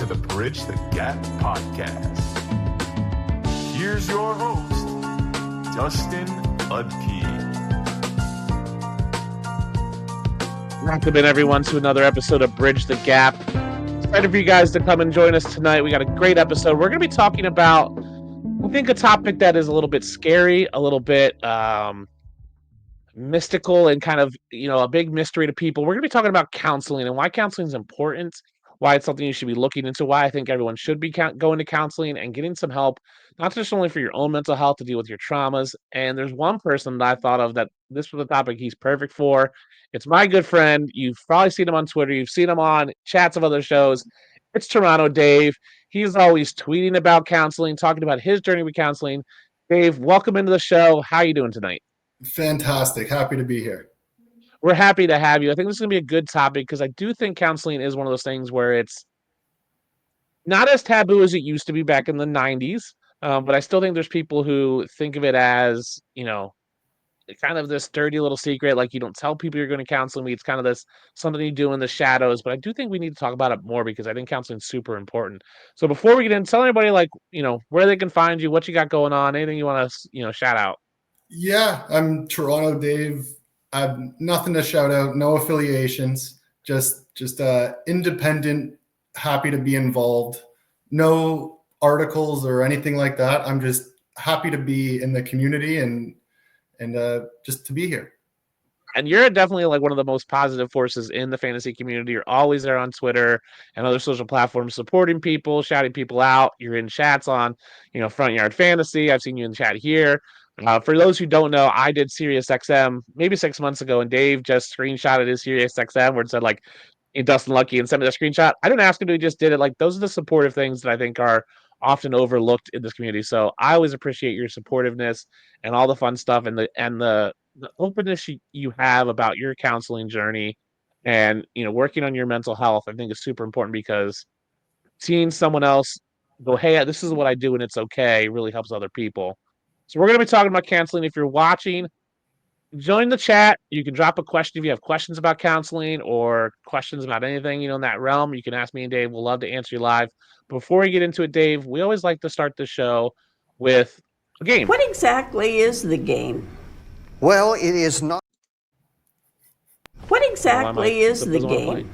to the Bridge the Gap podcast. Here's your host, Dustin Udke. Welcome in, everyone, to another episode of Bridge the Gap. Excited for you guys to come and join us tonight. We got a great episode. We're going to be talking about, I think, a topic that is a little bit scary, a little bit mystical, and kind of, a big mystery to people. We're going to be talking about counseling and why counseling is important, why it's something you should be looking into, why I think everyone should be going to counseling and getting some help, not just only for your own mental health to deal with your traumas. And there's one person that I thought of that this was a topic he's perfect for. It's my good friend. You've probably seen him on Twitter. You've seen him on chats of other shows. It's Toronto Dave. He's always tweeting about counseling, talking about his journey with counseling. Dave, welcome into the show. How are you doing tonight? Fantastic. Happy to be here. We're happy to have you. I think this is going to be a good topic because I do think counseling is one of those things where it's not as taboo as it used to be back in the 90s, but I still think there's people who think of it as, kind of this dirty little secret. Like, you don't tell people you're going to counseling. It's kind of this something you do in the shadows. But I do think we need to talk about it more because I think counseling is super important. So before we get in, tell anybody, where they can find you, what you got going on, anything you want to, shout out. Yeah, I'm Toronto Dave. I have nothing to shout out, no affiliations, just independent, happy to be involved. No articles or anything like that. I'm just happy to be in the community and just to be here. And you're definitely like one of the most positive forces in the fantasy community. You're always there on Twitter and other social platforms, supporting people, shouting people out. You're in chats on, Front Yard Fantasy. I've seen you in chat here. For those who don't know, I did SiriusXM maybe 6 months ago, and Dave just screenshotted his SiriusXM where it said Dustin Lucky and sent me the screenshot. I didn't ask him to, he just did it. Like, those are the supportive things that I think are often overlooked in this community. So I always appreciate your supportiveness and all the fun stuff and the openness you have about your counseling journey and, working on your mental health. I think is super important because seeing someone else go, hey, this is what I do and it's okay, really helps other people. So we're going to be talking about counseling. If you're watching, join the chat. You can drop a question if you have questions about counseling or questions about anything, in that realm. You can ask me and Dave. We'll love to answer you live. Before we get into it, Dave, we always like to start the show with a game. What exactly is the game? Well, it is not. What exactly is the game?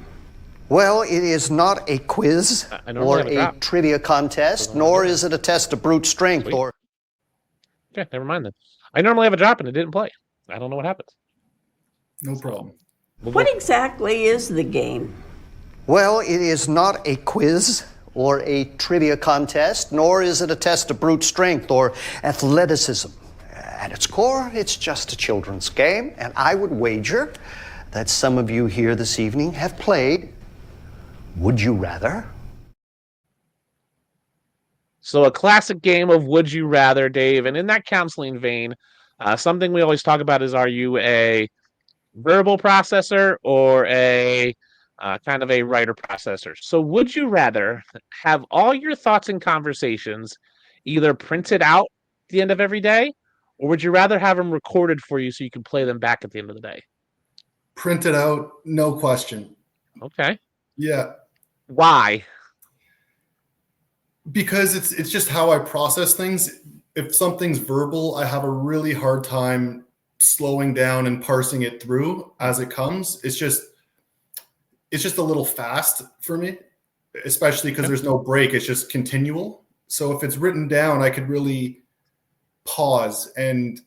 Well, it is not a quiz or a trivia contest, nor is it a test of brute strength. Sweet. Okay, never mind then. I normally have a drop and it didn't play. I don't know what happens. No problem. What exactly is the game? Well, it is not a quiz or a trivia contest, nor is it a test of brute strength or athleticism. At its core, it's just a children's game, and I would wager that some of you here this evening have played Would You Rather? So a classic game of Would You Rather, Dave. And in that counseling vein, something we always talk about is, are you a verbal processor or a kind of a writer processor? So would you rather have all your thoughts and conversations either printed out at the end of every day, or would you rather have them recorded for you so you can play them back at the end of the day? Printed out, no question. Okay. Yeah. Why? Because it's just how I process things. If something's verbal, I have a really hard time slowing down and parsing it through as it comes. It's just a little fast for me, especially because there's no break. It's just continual. So if it's written down, I could really pause and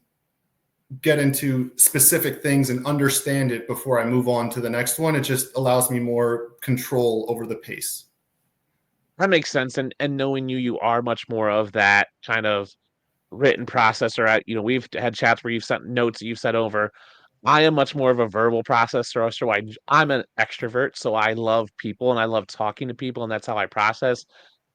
get into specific things and understand it before I move on to the next one. It just allows me more control over the pace. That makes sense. And knowing you are much more of that kind of written processor. We've had chats where you've sent notes that you've sent over. I am much more of a verbal processor. So I'm an extrovert. So I love people and I love talking to people, and that's how I process.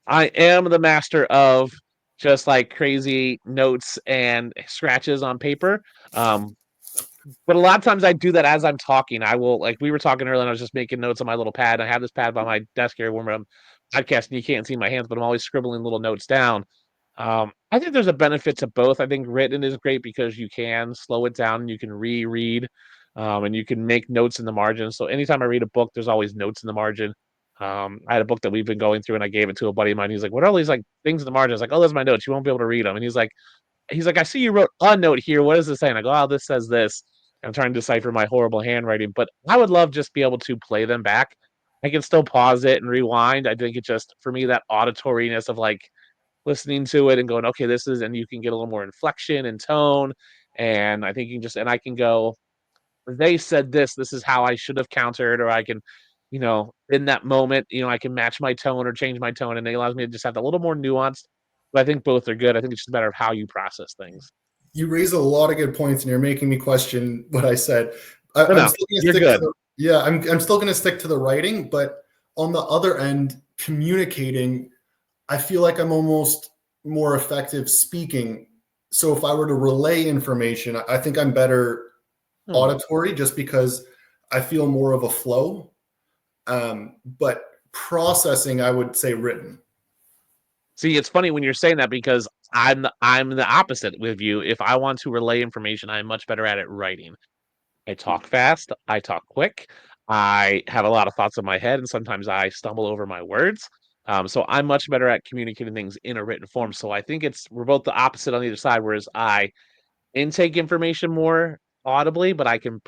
I am the master of just like crazy notes and scratches on paper. But a lot of times I do that as I'm talking. I will, like we were talking earlier, and I was just making notes on my little pad. I have this pad by my desk here when I'm podcasting. You can't see my hands, but I'm always scribbling little notes down. I think there's a benefit to both. I think written is great because you can slow it down and you can reread, and you can make notes in the margin. So anytime I read a book, there's always notes in the margin. I had a book that we've been going through, and I gave it to a buddy of mine. He's like, "What are all these like things in the margins?" Like, "Oh, those are my notes. You won't be able to read them." And he's like, "I see you wrote a note here. What does this say?" And I go, "Oh, this says this." I'm trying to decipher my horrible handwriting, but I would love just be able to play them back. I can still pause it and rewind. I think it just for me that auditoriness of like listening to it and going, okay, this is, and you can get a little more inflection and tone. And I think you can just, and I can go, they said this, this is how I should have countered, or I can, in that moment, I can match my tone or change my tone. And it allows me to just have a little more nuanced, but I think both are good. I think it's just a matter of how you process things. You raise a lot of good points, and you're making me question what I said. No, you're good. I'm still going to stick to the writing, but on the other end, communicating, I feel like I'm almost more effective speaking. So if I were to relay information, I think I'm better auditory, just because I feel more of a flow. But processing, I would say written. See, it's funny when you're saying that, because I'm the opposite with you. If I want to relay information, I'm much better at it writing. I talk fast, I talk quick, I have a lot of thoughts in my head, and sometimes I stumble over my words. So I'm much better at communicating things in a written form. So I think we're both the opposite on either side. Whereas I intake information more audibly, but I can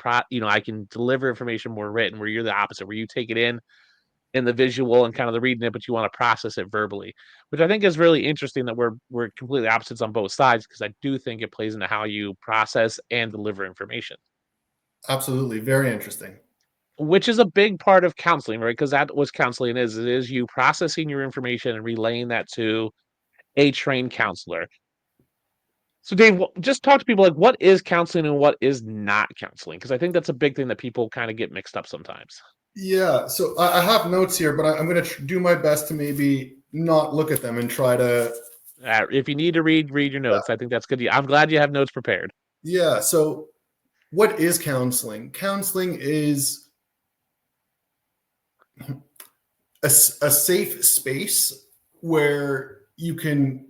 deliver information more written. Where you're the opposite, where you take it in the visual and kind of the reading it, but you want to process it verbally, which I think is really interesting that we're completely opposites on both sides, because I do think it plays into how you process and deliver information. Absolutely. Very interesting. Which is a big part of counseling, right? Because that was counseling is. It is you processing your information and relaying that to a trained counselor. So Dave, just talk to people like what is counseling and what is not counseling? Because I think that's a big thing that people kind of get mixed up sometimes. Yeah. So I have notes here, but I'm going to do my best to maybe not look at them and try to. If you need to read your notes. I think that's good. I'm glad you have notes prepared. Yeah. So what is counseling? Counseling is a safe space where you can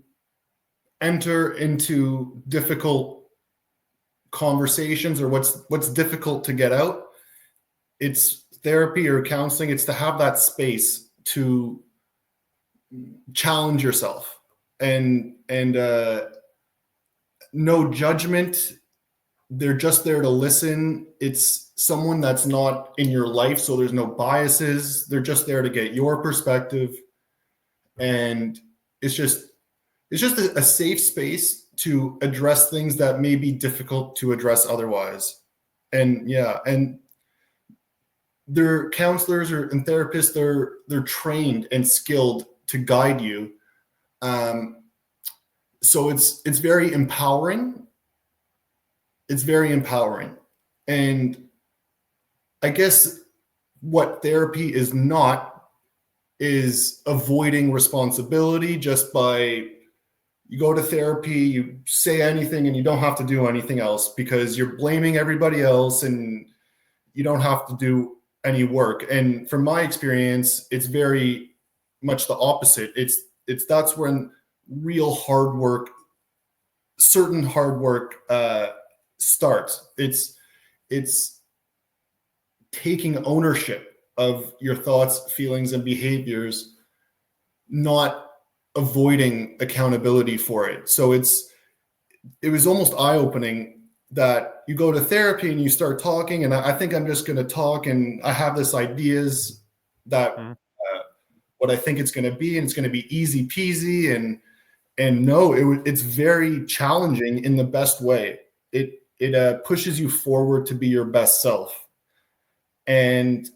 enter into difficult conversations, or what's difficult to get out. It's therapy or counseling. It's to have that space to challenge yourself, and no judgment. They're just there to listen. It's someone that's not in your life, so there's no biases. They're just there to get your perspective, and it's just a safe space to address things that may be difficult to address otherwise. And their counselors and therapists, they're trained and skilled to guide you. So it's very empowering. It's very empowering. And I guess what therapy is not is avoiding responsibility just by you go to therapy, you say anything, and you don't have to do anything else because you're blaming everybody else and you don't have to do any work. And from my experience, it's very much the opposite. That's when real hard work, certain hard work starts. It's taking ownership of your thoughts, feelings, and behaviors, not avoiding accountability for it. So it was almost eye-opening that you go to therapy and you start talking, and I think I'm just going to talk, and I have this ideas that what I think it's going to be, and it's going to be easy peasy, and no, it's very challenging in the best way. It pushes you forward to be your best self, and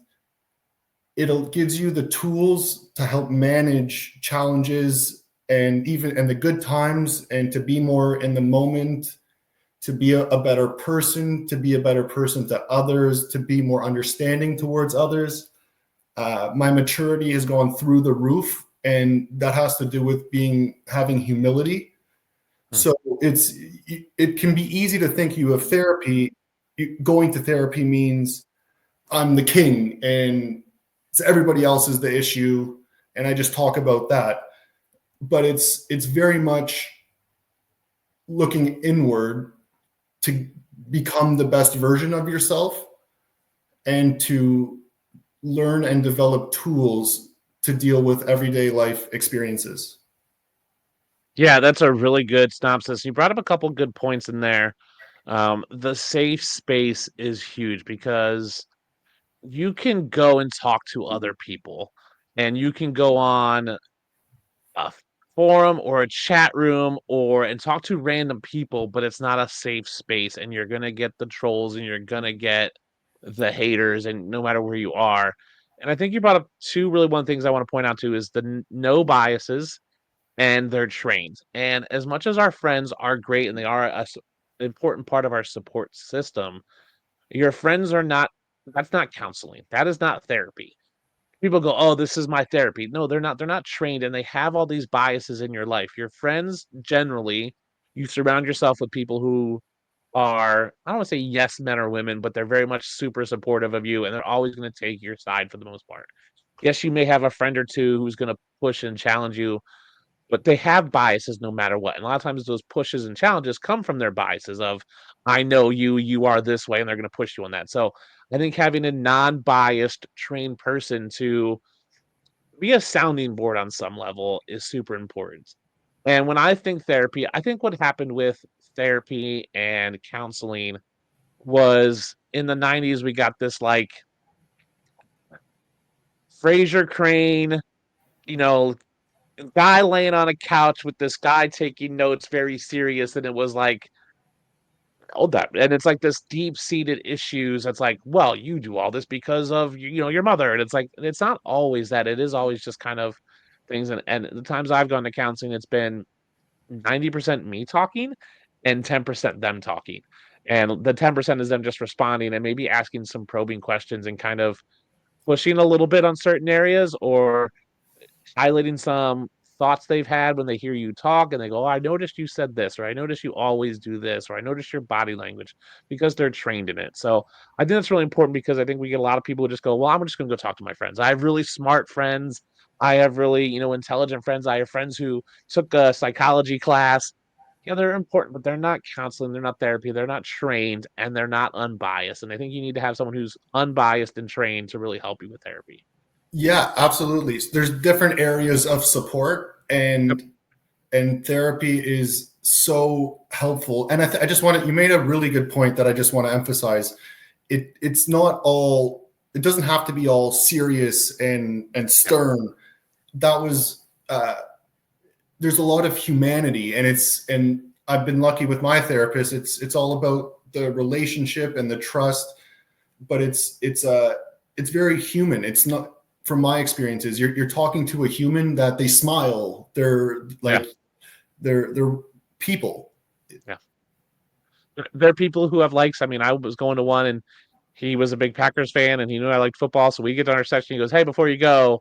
it gives you the tools to help manage challenges and the good times, and to be more in the moment, to be a better person, to be a better person to others, to be more understanding towards others. My maturity has gone through the roof, and that has to do with having humility. So it can be easy to think you have therapy. Going to therapy means I'm the king and so everybody else is the issue, and I just talk about that. But it's very much looking inward to become the best version of yourself, and to learn and develop tools to deal with everyday life experiences. Yeah, that's a really good synopsis. You brought up a couple good points in there. The safe space is huge because you can go and talk to other people, and you can go on a forum or a chat room and talk to random people, but it's not a safe space, and you're gonna get the trolls and you're gonna get the haters, and no matter where you are. And I think you brought up two really one things I want to point out too is the no biases and they're trained. And as much as our friends are great and they are an important part of our support system, your friends are not. That's not counseling. That is not therapy. People go, "Oh, this is my therapy." No, they're not. They're not trained, and they have all these biases in your life. Your friends, generally, you surround yourself with people who are, I don't want to say yes men or women, but they're very much super supportive of you, and they're always going to take your side for the most part. Yes, you may have a friend or two who's going to push and challenge you, but they have biases no matter what. And a lot of times those pushes and challenges come from their biases of, I know you, you are this way, and they're going to push you on that. So I think having a non-biased trained person to be a sounding board on some level is super important. And when I think therapy, I think what happened with therapy and counseling was in the 90s, we got this like Fraser Crane, you know, guy laying on a couch with this guy taking notes very serious. And it was like, oh, that, and it's like this deep seated issues. That's like, well, you do all this because of, your mother. And it's like, it's not always that. It is always just kind of things. And the times I've gone to counseling, it's been 90% me talking and 10% them talking. And the 10% is them just responding and maybe asking some probing questions and kind of pushing a little bit on certain areas or highlighting some thoughts they've had when they hear you talk and they go, oh, I noticed you said this, or I noticed you always do this, or I noticed your body language because they're trained in it. So I think that's really important because I think we get a lot of people who just go, well, I'm just going to go talk to my friends. I have really smart friends. I have really, intelligent friends. I have friends who took a psychology class. Yeah, they're important, but they're not counseling. They're not therapy. They're not trained and they're not unbiased. And I think you need to have someone who's unbiased and trained to really help you with therapy. Yeah, absolutely. There's different areas of support, Yep. and therapy is so helpful. And I just you made a really good point that I just want to emphasize. It's not all. It doesn't have to be all serious and stern. That was. There's a lot of humanity, and I've been lucky with my therapist. It's all about the relationship and the trust, but it's very human. It's not. From my experiences, you're talking to a human that they smile. They're like, they're people. Yeah. There are people who have likes. I mean, I was going to one and he was a big Packers fan and he knew I liked football. So we get to our section. He goes, hey, before you go,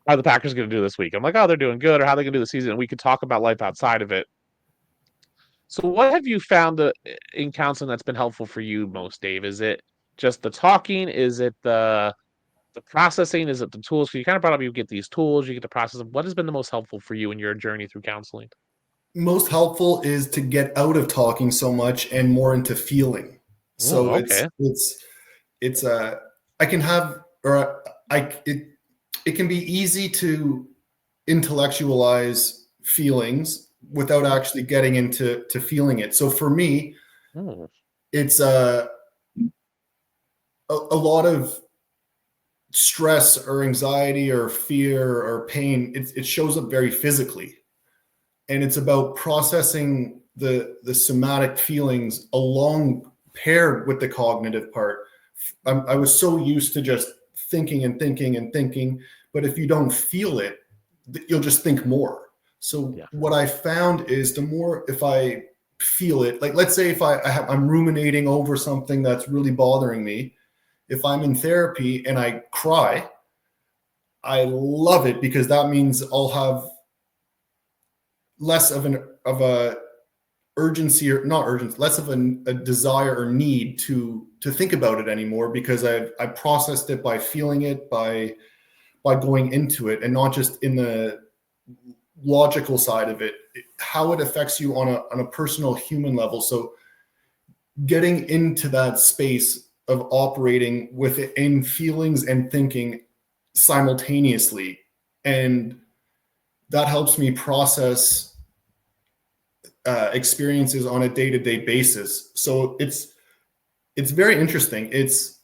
how are the Packers going to do this week? I'm like, oh, they're doing good. Or how are they going to do the season? And we could talk about life outside of it. So what have you found in counseling that's been helpful for you most, Dave? Is it just the talking? Is it the processing? Is it the tools? So you kind of brought up you get these tools, you get to process them. What has been the most helpful for you in your journey through counseling? Most helpful is to get out of talking so much and more into feeling. Oh, So okay. it's I can have or I it can be easy to intellectualize feelings without actually getting into feeling it. So for me, Oh, it's a lot of stress or anxiety or fear or pain. It shows up very physically, and it's about processing the somatic feelings along paired with the cognitive part. I was so used to just thinking and thinking and thinking, but if you don't feel it, you'll just think more. So yeah. what I found is the more if I feel it, like let's say if I'm ruminating over something that's really bothering me, if I'm in therapy and I cry, I love it because that means I'll have less of a urgency or not urgency, less of a desire or need to think about it anymore because I processed it by feeling it, by going into it, and not just in the logical side of it, how it affects you on a personal human level. So getting into that space of operating within feelings and thinking simultaneously And that helps me process experiences on a day-to-day basis. So it's very interesting. It's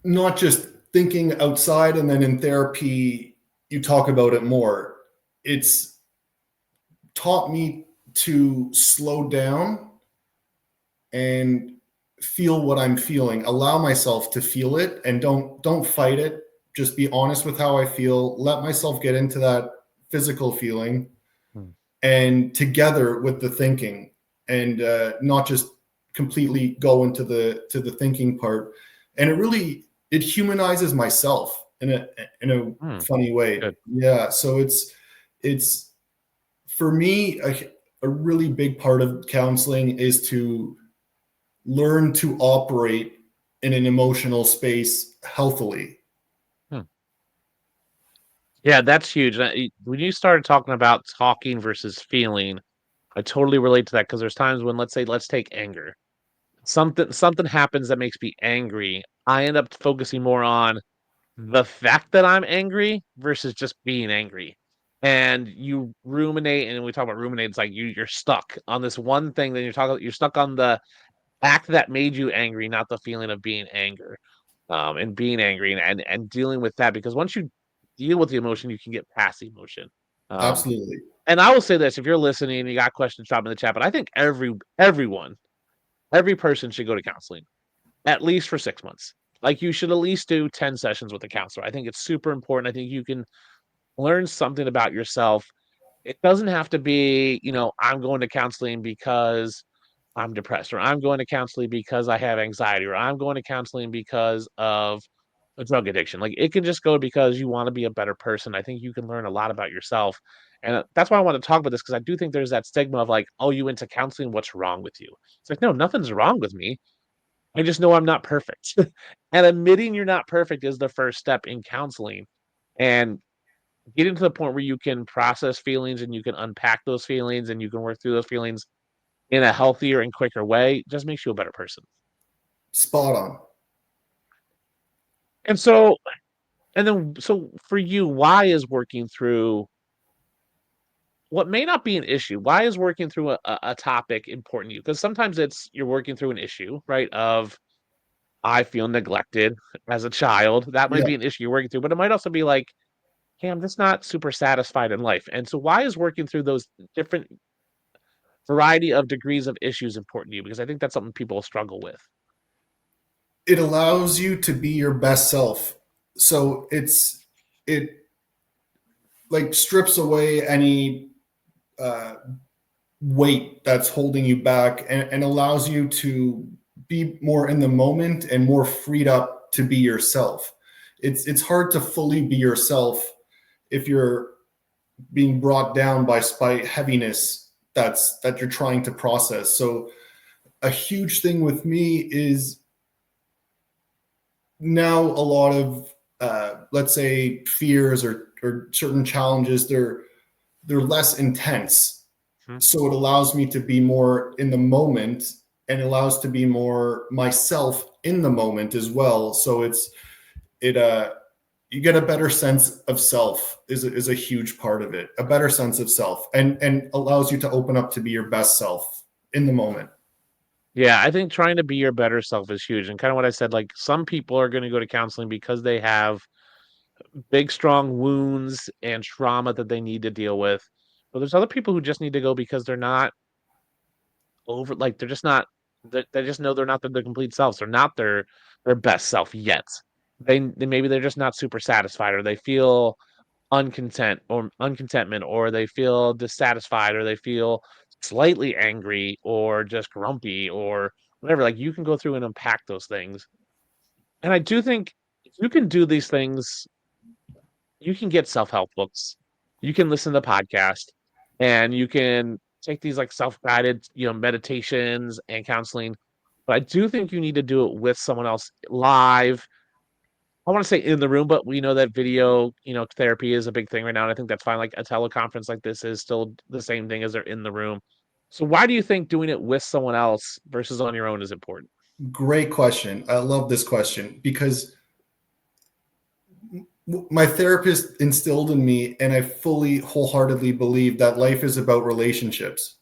not just thinking outside and then in therapy you talk about it more. It's taught me to slow down and feel what I'm feeling, allow myself to feel it, and don't fight it. Just be honest with how I feel, let myself get into that physical feeling and together with the thinking, and not just completely go into the thinking part. And it humanizes myself in a funny way. Good. Yeah. So it's for me, a really big part of counseling is to learn to operate in an emotional space healthily. Yeah, that's huge. When you started talking about talking versus feeling, I totally relate to that because there's times when, let's take anger. Something happens that makes me angry. I end up focusing more on the fact that I'm angry versus just being angry. And you ruminate, and when we talk about ruminate, it's like you're stuck on this one thing, then you're stuck on the act that made you angry, not the feeling of being anger. And being angry and dealing with that, because once you deal with the emotion, you can get past the emotion. Um, Absolutely. and I will say this: if you're listening and you got questions, drop in the chat. But I think every person should go to counseling at least for 6 months. Like, you should at least do 10 sessions with a counselor. I think it's super important. I think you can learn something about yourself. It doesn't have to be, I'm going to counseling because I'm depressed, or I'm going to counseling because I have anxiety, or I'm going to counseling because of a drug addiction. Like, it can just go because you want to be a better person. I think you can learn a lot about yourself. And that's why I want to talk about this, because I do think there's that stigma of like, oh, you went to counseling, what's wrong with you? It's like, no, nothing's wrong with me. I just know I'm not perfect. And admitting you're not perfect is the first step in counseling. And getting to the point where you can process feelings and you can unpack those feelings and you can work through those feelings in a healthier and quicker way just makes you a better person. Spot on. And so, so for you, why is working through what may not be an issue? Why is working through a topic important to you? Because sometimes you're working through an issue, right? Of, I feel neglected as a child. That might Yeah. be an issue you're working through, but it might also be like, hey, I'm just not super satisfied in life. And so why is working through those different variety of degrees of issues important to you? Because I think that's something people struggle with. It allows you to be your best self. So it like strips away any weight that's holding you back, and allows you to be more in the moment and more freed up to be yourself. It's hard to fully be yourself if you're being brought down by heaviness that you're trying to process. So a huge thing with me is now a lot of let's say fears or certain challenges, they're less intense. So it allows me to be more in the moment, and allows to be more myself in the moment as well. So you get a better sense of self is a huge part of it. A better sense of self, and allows you to open up to be your best self in the moment. Yeah, I think trying to be your better self is huge. And kind of what I said, like, some people are going to go to counseling because they have big, strong wounds and trauma that they need to deal with. But there's other people who just need to go because they're not like, they're just not, they just know they're not their complete selves. They're not their best self yet. Maybe they're just not super satisfied, or they feel uncontentment, or they feel dissatisfied, or they feel slightly angry, or just grumpy, or whatever. Like, you can go through and unpack those things. And I do think if you can do these things, you can get self-help books, you can listen to podcasts, and you can take these like self-guided, meditations and counseling. But I do think you need to do it with someone else live. I want to say in the room, but we know that video, therapy is a big thing right now. And I think that's fine. Like, a teleconference like this is still the same thing as they're in the room. So why do you think doing it with someone else versus on your own is important? Great question. I love this question, because my therapist instilled in me, and I fully, wholeheartedly believe that life is about relationships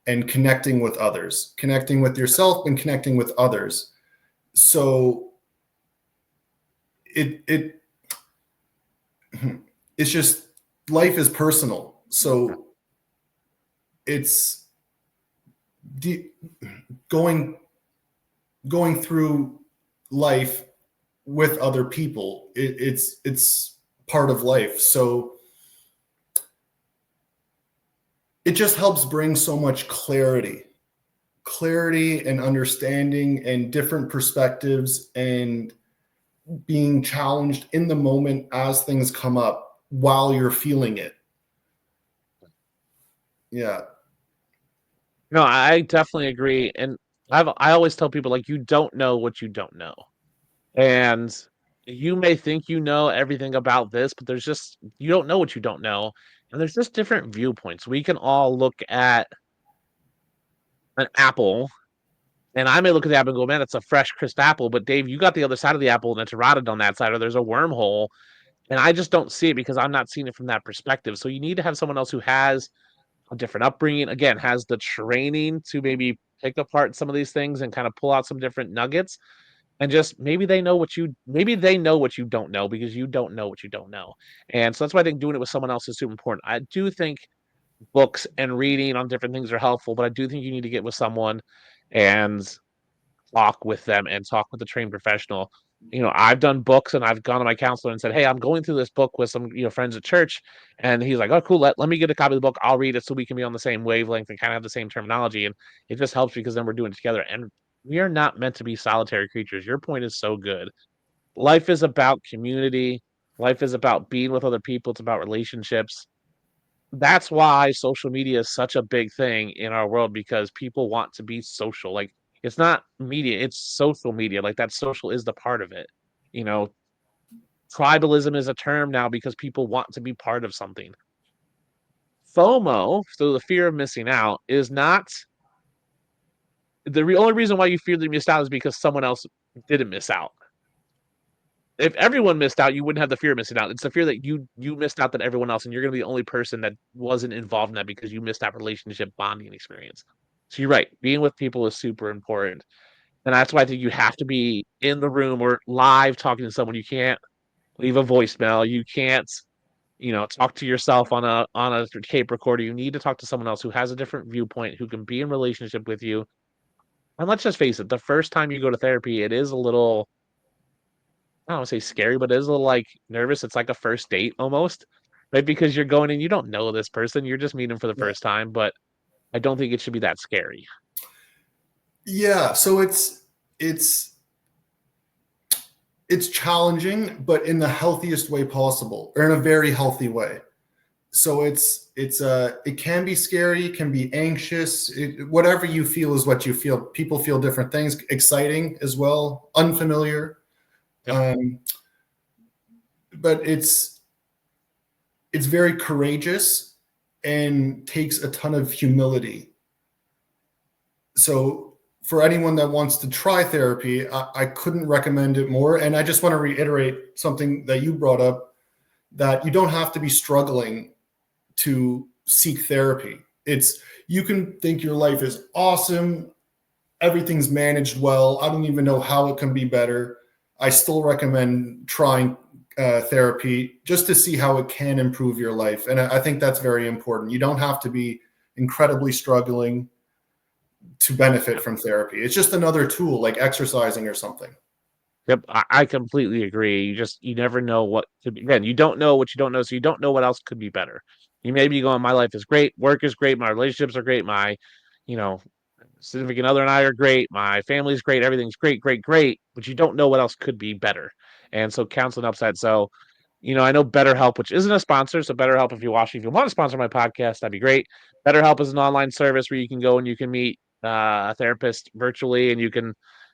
and connecting with others, connecting with yourself and connecting with others. So it's just, life is personal. So it's going through life with other people. It's part of life. So it just helps bring so much clarity and understanding and different perspectives, and being challenged in the moment as things come up while you're feeling it. Yeah. No, I definitely agree. And I always tell people, like, you don't know what you don't know. And you may think you know everything about this, but you don't know what you don't know. And there's just different viewpoints. We can all look at an apple, and I may look at the apple and go, man, it's a fresh, crisp apple. But Dave, you got the other side of the apple and it's rotted on that side, or there's a wormhole. And I just don't see it because I'm not seeing it from that perspective. So you need to have someone else who has a different upbringing, again, has the training to maybe pick apart some of these things and kind of pull out some different nuggets. And just maybe they know what you don't know, because you don't know what you don't know. And so that's why I think doing it with someone else is super important. I do think books and reading on different things are helpful, but I do think you need to get with someone and talk with them and talk with a trained professional. I've done books, and I've gone to my counselor and said, hey, I'm going through this book with some friends at church. And he's like, oh, cool, let me get a copy of the book, I'll read it so we can be on the same wavelength and kind of have the same terminology. And it just helps because then we're doing it together. And we are not meant to be solitary creatures. Your point is so good. Life is about community. Life is about being with other people. It's about relationships. That's why social media is such a big thing in our world, because people want to be social. Like, it's not media, it's social media. Like, that social is the part of it. You know, tribalism is a term now because people want to be part of something. FOMO, so the fear of missing out, is not only reason why you fear that you missed out is because someone else didn't miss out. If everyone missed out, you wouldn't have the fear of missing out. It's the fear that you missed out than everyone else, and you're going to be the only person that wasn't involved in that because you missed that relationship bonding experience. So you're right. Being with people is super important. And that's why I think you have to be in the room or live talking to someone. You can't leave a voicemail. You can't, talk to yourself on a tape recorder. You need to talk to someone else who has a different viewpoint, who can be in relationship with you. And let's just face it, the first time you go to therapy, it is a little, I don't want to say scary, but it is a little like nervous. It's like a first date almost, right? Because you're going and you don't know this person. You're just meeting them for the first time, but I don't think it should be that scary. Yeah. So it's challenging, but in the healthiest way possible, or in a very healthy way. So it can be scary, it can be anxious. Whatever you feel is what you feel. People feel different things. Exciting as well, unfamiliar. Yep. But it's very courageous and takes a ton of humility. So for anyone that wants to try therapy, I couldn't recommend it more. And I just want to reiterate something that you brought up, that you don't have to be struggling to seek therapy. You can think your life is awesome, everything's managed well, I don't even know how it can be better. I still recommend trying therapy just to see how it can improve your life. And I think that's very important. You don't have to be incredibly struggling to benefit from therapy. It's just another tool, like exercising or something. Yep, I completely agree. You never know what could be. Again, you don't know what you don't know, so you don't know what else could be better. You may be going, my life is great, work is great, my relationships are great, my, you know, significant other and I are great, my family's great, everything's great, great, great, but you don't know what else could be better. And so counseling upside. So, I know BetterHelp, which isn't a sponsor. So BetterHelp, if you want to sponsor my podcast, that'd be great. BetterHelp is an online service where you can go and you can meet a therapist virtually, and you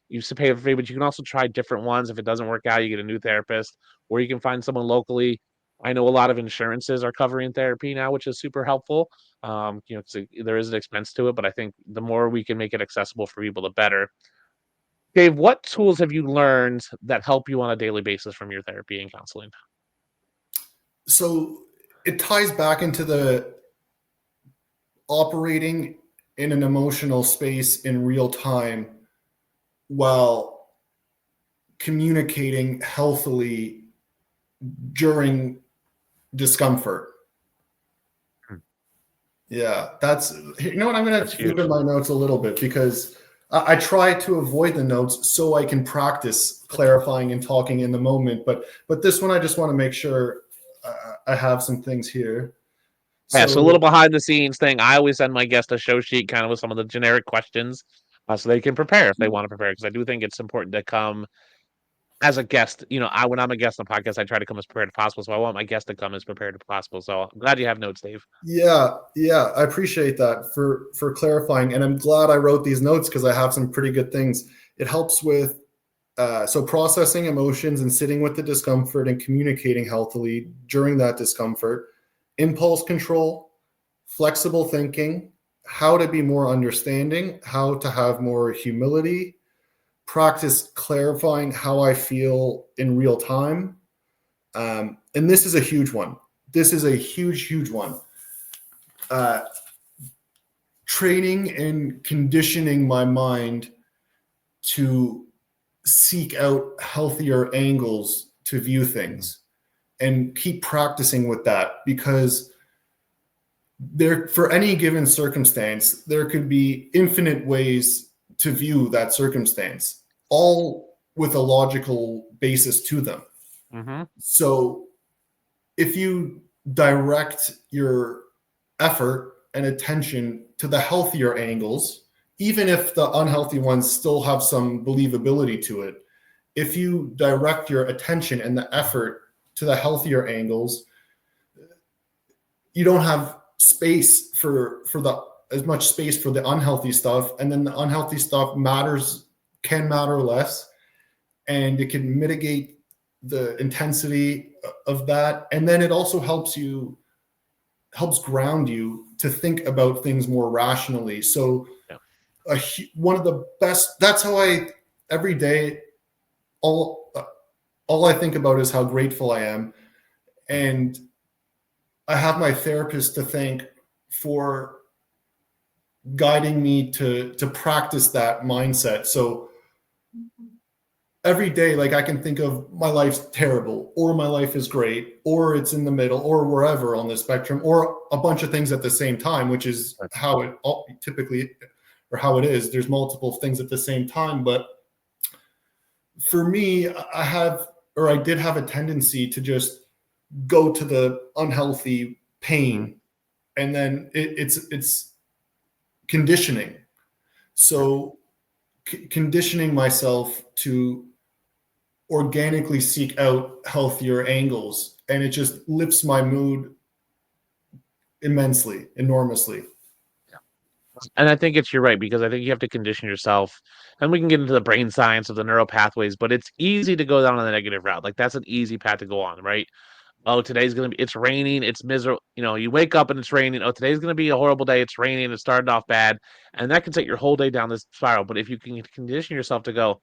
used to pay for free, but you can also try different ones. If it doesn't work out, you get a new therapist, or you can find someone locally. I know a lot of insurances are covering therapy now, which is super helpful. There is an expense to it, but I think the more we can make it accessible for people, the better. Dave, what tools have you learned that help you on a daily basis from your therapy and counseling? So it ties back into the operating in an emotional space in real time while communicating healthily during discomfort. Yeah, that's, you know what, I'm going to flip in my notes a little bit because I try to avoid the notes so I can practice clarifying and talking in the moment. But this one, I just want to make sure I have some things here. Yeah, so a little behind the scenes thing. I always send my guest a show sheet kind of with some of the generic questions so they can prepare if they want to prepare. Because I do think it's important to come as a guest. When I'm a guest on the podcast, I try to come as prepared as possible. So I want my guest to come as prepared as possible. So I'm glad you have notes, Dave. Yeah, I appreciate that for clarifying. And I'm glad I wrote these notes because I have some pretty good things. It helps with so processing emotions and sitting with the discomfort and communicating healthily during that discomfort, impulse control, flexible thinking, how to be more understanding, how to have more humility, practice clarifying how I feel in real time. And this is a huge one. This is a huge one. Training and conditioning my mind to seek out healthier angles to view things and keep practicing with that, because for any given circumstance, there could be infinite ways to view that circumstance, all with a logical basis to them. Mm-hmm. So if you direct your effort and attention to the healthier angles, even if the unhealthy ones still have some believability to it, if you direct your attention and the effort to the healthier angles, you don't have space for as much space for the unhealthy stuff, and then the unhealthy stuff can matter less, and it can mitigate the intensity of that. And then it also helps ground you to think about things more rationally. So one of the best, that's how every day, all I think about is how grateful I am. And I have my therapist to thank for guiding me to practice that mindset. So every day, like, I can think of my life's terrible, or my life is great, or it's in the middle, or wherever on the spectrum, or a bunch of things at the same time, which is how it typically, or how it is. There's multiple things at the same time. But for me, I did have a tendency to just go to the unhealthy pain, and then it's conditioning. So conditioning myself to organically seek out healthier angles, and it just lifts my mood enormously. And I think you're right, because I think you have to condition yourself, and we can get into the brain science of the neural pathways, but it's easy to go down on the negative route. Like, that's an easy path to go on, right? Oh, it's raining, it's miserable. You wake up and it's raining. Oh, today's going to be a horrible day. It's raining. It started off bad. And that can take your whole day down this spiral. But if you can condition yourself to go,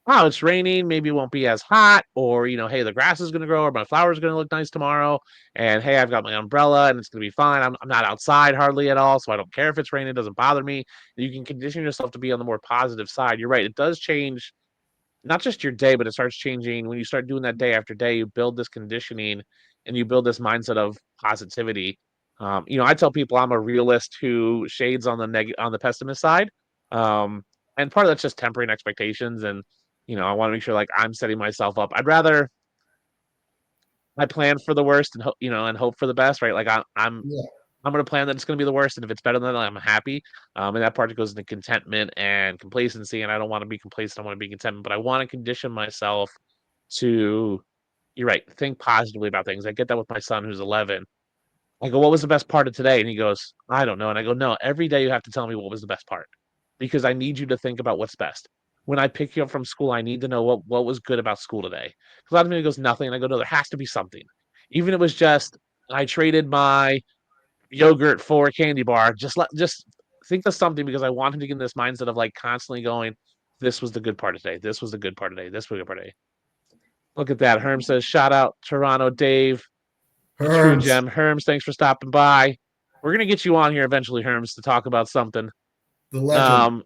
oh, it's raining, maybe it won't be as hot, or, hey, the grass is going to grow, or my flowers are going to look nice tomorrow. And hey, I've got my umbrella and it's going to be fine. I'm not outside hardly at all, so I don't care if it's raining. It doesn't bother me. You can condition yourself to be on the more positive side. You're right. It does change not just your day, but it starts changing when you start doing that day after day. You build this conditioning and you build this mindset of positivity. I tell people I'm a realist who shades on the pessimist side, and part of that's just tempering expectations. And I want to make sure, like, I'm setting myself up. I plan for the worst and hope for the best, right? Like, I'm going to plan that it's going to be the worst, and if it's better than that, I'm happy. And that part goes into contentment and complacency. And I don't want to be complacent. I want to be content, but I want to condition myself to, you're right, think positively about things. I get that with my son who's 11. I go, what was the best part of today? And he goes, I don't know. And I go, no, every day you have to tell me what was the best part, because I need you to think about what's best. When I pick you up from school, I need to know what was good about school today. Because a lot of me goes, nothing. And I go, no, there has to be something. Even if it was just, I traded my yogurt for a candy bar. Just think of something, because I want him to get in this mindset of, like, constantly going, this was the good part of today. This was the good part of today. This was the good part of today. Look at that. Herm says, shout out Toronto Dave. A true Herms, gem. Herms, thanks for stopping by. We're going to get you on here eventually, Herms, to talk about something. the legend.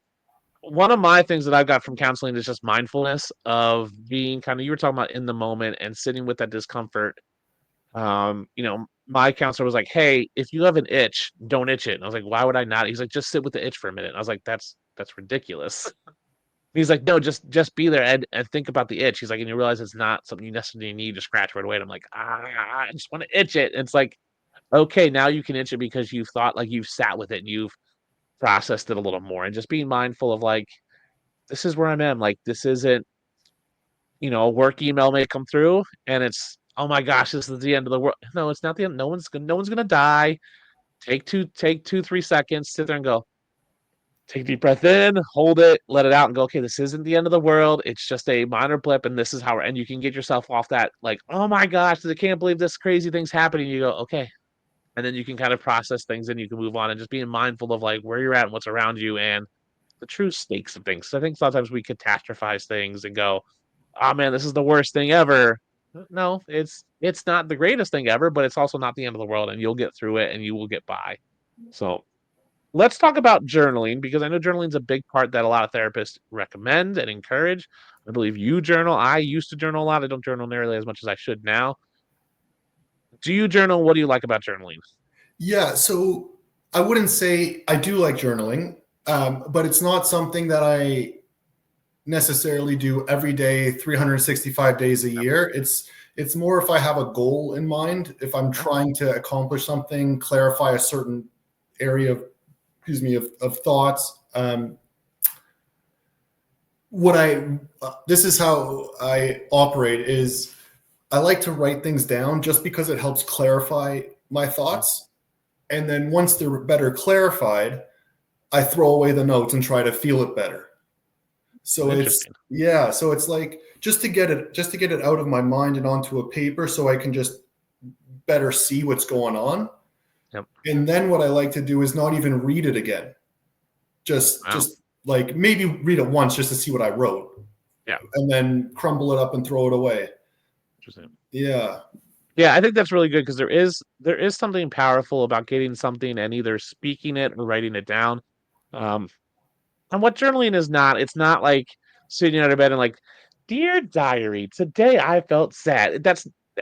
One of my things that I've got from counseling is just mindfulness of being kind of, you were talking about in the moment and sitting with that discomfort. My counselor was like, hey, if you have an itch, don't itch it. And I was like, why would I not? He's like, just sit with the itch for a minute. And I was like, that's ridiculous. He's like, no, just be there and think about the itch. He's like, and you realize it's not something you necessarily need to scratch right away. And I'm like, I just want to itch it. And it's like, okay, now you can itch it because you've thought, like, you've sat with it and you've processed it a little more, and just being mindful of, like, this is where I'm at. Like, this isn't, a work email may come through and it's, oh my gosh, this is the end of the world. No, it's not the end. No one's gonna die. Take 3 seconds, sit there and go, take a deep breath in, hold it, let it out, and go, okay, this isn't the end of the world. It's just a minor blip, and this is how, and you can get yourself off that, like, oh my gosh, I can't believe this crazy thing's happening. You go, okay. And then you can kind of process things and you can move on, and just being mindful of, like, where you're at and what's around you and the true stakes of things. So I think sometimes we catastrophize things and go, oh man, this is the worst thing ever. No, it's not the greatest thing ever, but it's also not the end of the world, and you'll get through it and you will get by. So let's talk about journaling, because I know journaling is a big part that a lot of therapists recommend and encourage. I believe you journal. I used to journal a lot. I don't journal nearly as much as I should now. Do you journal? What do you like about journaling? Yeah, so I wouldn't say I do like journaling, but it's not something that I necessarily do every day, 365 days a year. It's more if I have a goal in mind, if I'm trying to accomplish something, clarify a certain area of thoughts. This is how I operate is I like to write things down just because it helps clarify my thoughts. And then once they're better clarified, I throw away the notes and try to feel it better. So it's like just to get it out of my mind and onto a paper so I can just better see what's going on. Yep. And then what I like to do is not even read it again. Just like maybe read it once just to see what I wrote. Yeah. And then crumble it up and throw it away. Interesting. Yeah. Yeah, I think that's really good, because there is something powerful about getting something and either speaking it or writing it down. And what journaling is not, it's not like sitting out of bed and like, dear diary, today I felt sad.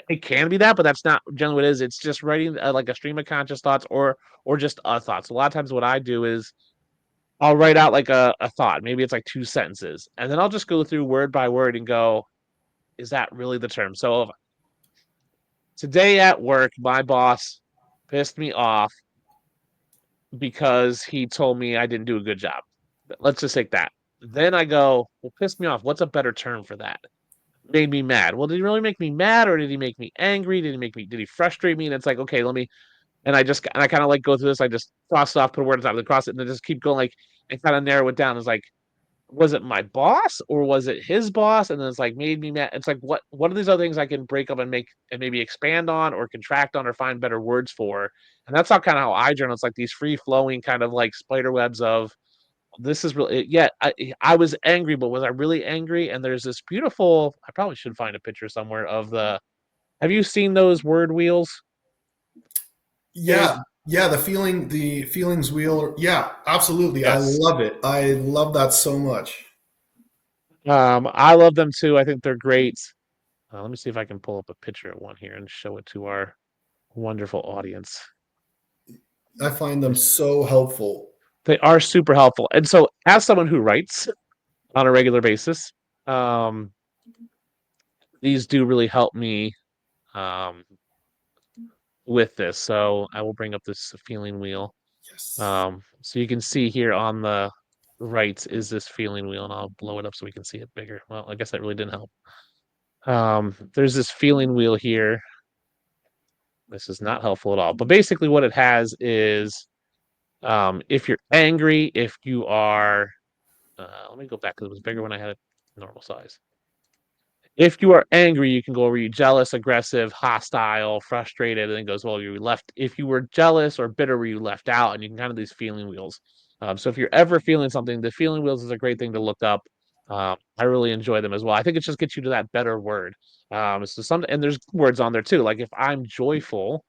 It can be that, but that's not generally what it is. It's just writing like a stream of conscious thoughts or just a thought. So a lot of times what I do is I'll write out like a thought. Maybe it's like 2 sentences, and then I'll just go through word by word and go, is that really the term? So today at work, my boss pissed me off because he told me I didn't do a good job. Let's just take that. Then I go, well, pissed me off. What's a better term for that? Made me mad. Well, did he really make me mad, or did he make me angry? Did he frustrate me? And it's like, okay, and I kind of like go through this. I just cross it off, put a word on top of the cross it, and then just keep going, like, and kind of narrow it down. It's like, was it my boss or was it his boss? And then it's like, made me mad. It's like, what are these other things I can break up and make and maybe expand on or contract on or find better words for? And that's how I journal. It's like these free flowing kind of like spider webs of, this is really, yeah, I was angry, but was I really angry? And there's this beautiful, I probably should find a picture somewhere of have you seen those word wheels? Yeah. Yeah. The feelings wheel. Yeah, absolutely. Yes. I love it. I love that so much. I love them too. I think they're great. Let me see if I can pull up a picture of one here and show it to our wonderful audience. I find them so helpful. They are super helpful. And so as someone who writes on a regular basis, these do really help me with this. So I will bring up this feeling wheel. Yes. So you can see here on the right is this feeling wheel, and I'll blow it up so we can see it bigger. Well, I guess that really didn't help. There's this feeling wheel here. This is not helpful at all. But basically what it has is, if you're angry, if you are, let me go back because it was bigger when I had it normal size. If you are angry, you can go, were you jealous, aggressive, hostile, frustrated, and then goes, well, you left. If you were jealous or bitter, were you left out? And you can kind of these feeling wheels. So if you're ever feeling something, the feeling wheels is a great thing to look up. I really enjoy them as well. I think it just gets you to that better word. And there's words on there too. Like if I'm joyful,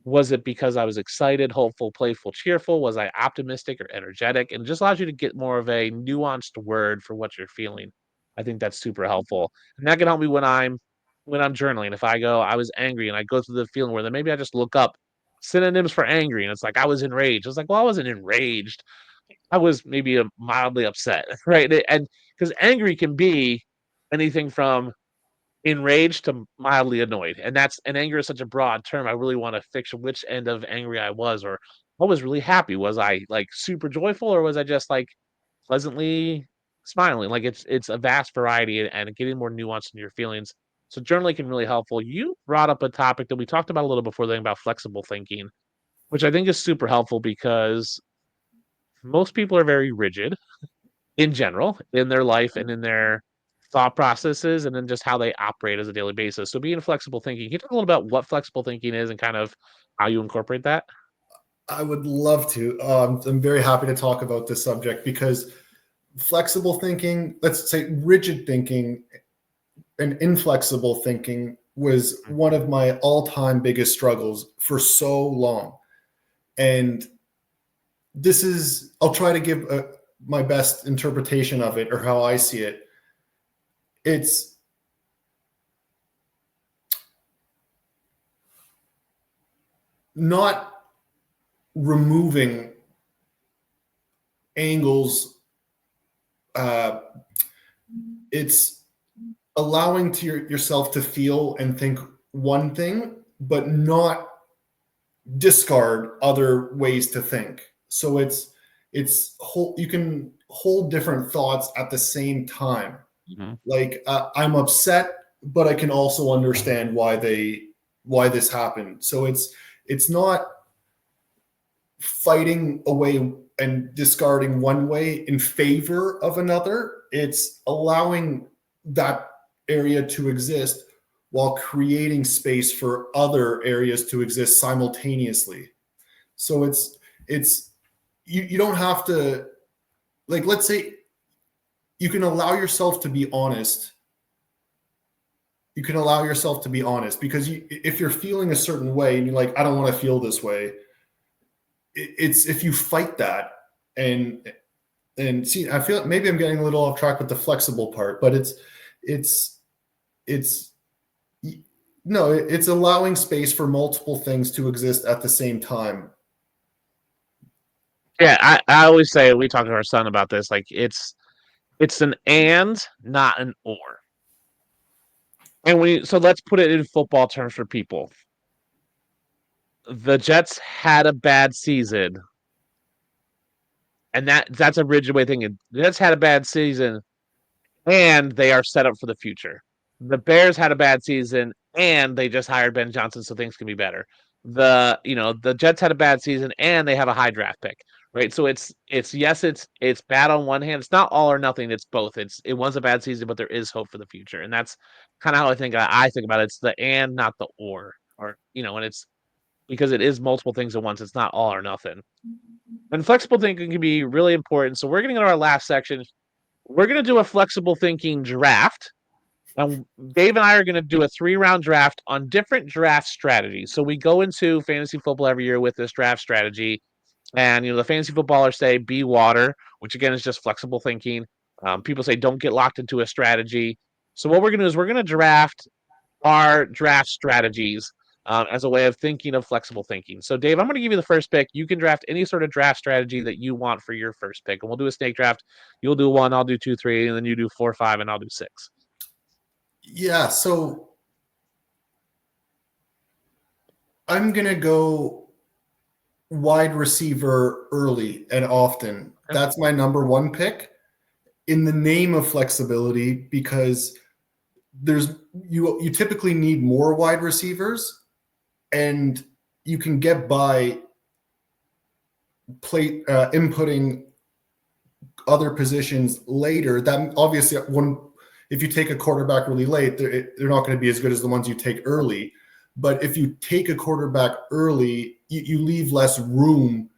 was it because I was excited, hopeful, playful, cheerful? Was I optimistic or energetic? And it just allows you to get more of a nuanced word for what you're feeling. I think that's super helpful. And that can help me when I'm journaling. If I go, I was angry and I go through the feeling where then maybe I just look up synonyms for angry and it's like I was enraged. I was like, well, I wasn't enraged. I was maybe mildly upset, right? And because angry can be anything from enraged to mildly annoyed, and anger is such a broad term. I really want to fix which end of angry I was, or I was really happy. Was I like super joyful, or was I just like pleasantly smiling? Like it's a vast variety and getting more nuance in your feelings. So journaling can really helpful. You brought up a topic that we talked about a little before then about flexible thinking, which I think is super helpful because most people are very rigid in general in their life and in their thought processes and then just how they operate as a daily basis. So being flexible thinking, can you talk a little about what flexible thinking is and kind of how you incorporate that? I would love to. I'm very happy to talk about this subject because flexible thinking, let's say rigid thinking and inflexible thinking was one of my all-time biggest struggles for so long. And I'll try to give my best interpretation of it or how I see it. It's not removing angles. It's allowing yourself to feel and think one thing, but not discard other ways to think. So you can hold different thoughts at the same time. Mm-hmm. Like I'm upset, but I can also understand why this happened. So it's not fighting away and discarding one way in favor of another. It's allowing that area to exist while creating space for other areas to exist simultaneously. So it's you don't have to, like, let's say you can allow yourself to be honest. You can allow yourself to be honest because if you're feeling a certain way and you're like, I don't want to feel this way, it's if you fight that and see, I feel maybe I'm getting a little off track with the flexible part, but it's allowing space for multiple things to exist at the same time. Yeah, I always say, we talk to our son about this, like it's an and, not an or. And so let's put it in football terms for people. The Jets had a bad season. And that's a rigid way of thinking. The Jets had a bad season and they are set up for the future. The Bears had a bad season and they just hired Ben Johnson so things can be better. The Jets had a bad season and they have a high draft pick, right? So it's bad on one hand. It's not all or nothing. It's both. It was a bad season, but there is hope for the future, and that's kind of how I think about it. It's the and, not the or and it's because it is multiple things at once. It's not all or nothing. And flexible thinking can be really important. So we're going to go to our last section. We're going to do a flexible thinking draft. And Dave and I are going to do a 3-round draft on different draft strategies. So we go into fantasy football every year with this draft strategy. And, the fantasy footballers say be water, which again is just flexible thinking. People say don't get locked into a strategy. So what we're going to do is we're going to draft our draft strategies as a way of thinking of flexible thinking. So, Dave, I'm going to give you the first pick. You can draft any sort of draft strategy that you want for your first pick. And we'll do a snake draft. You'll do 1, I'll do 2, 3, and then you do 4, 5, and I'll do 6. Yeah, so I'm going to go wide receiver early and often. Okay. That's my number 1 pick in the name of flexibility because you typically need more wide receivers and you can get by inputting other positions later. That obviously if you take a quarterback really late, they're not going to be as good as the ones you take early. But if you take a quarterback early, you leave less room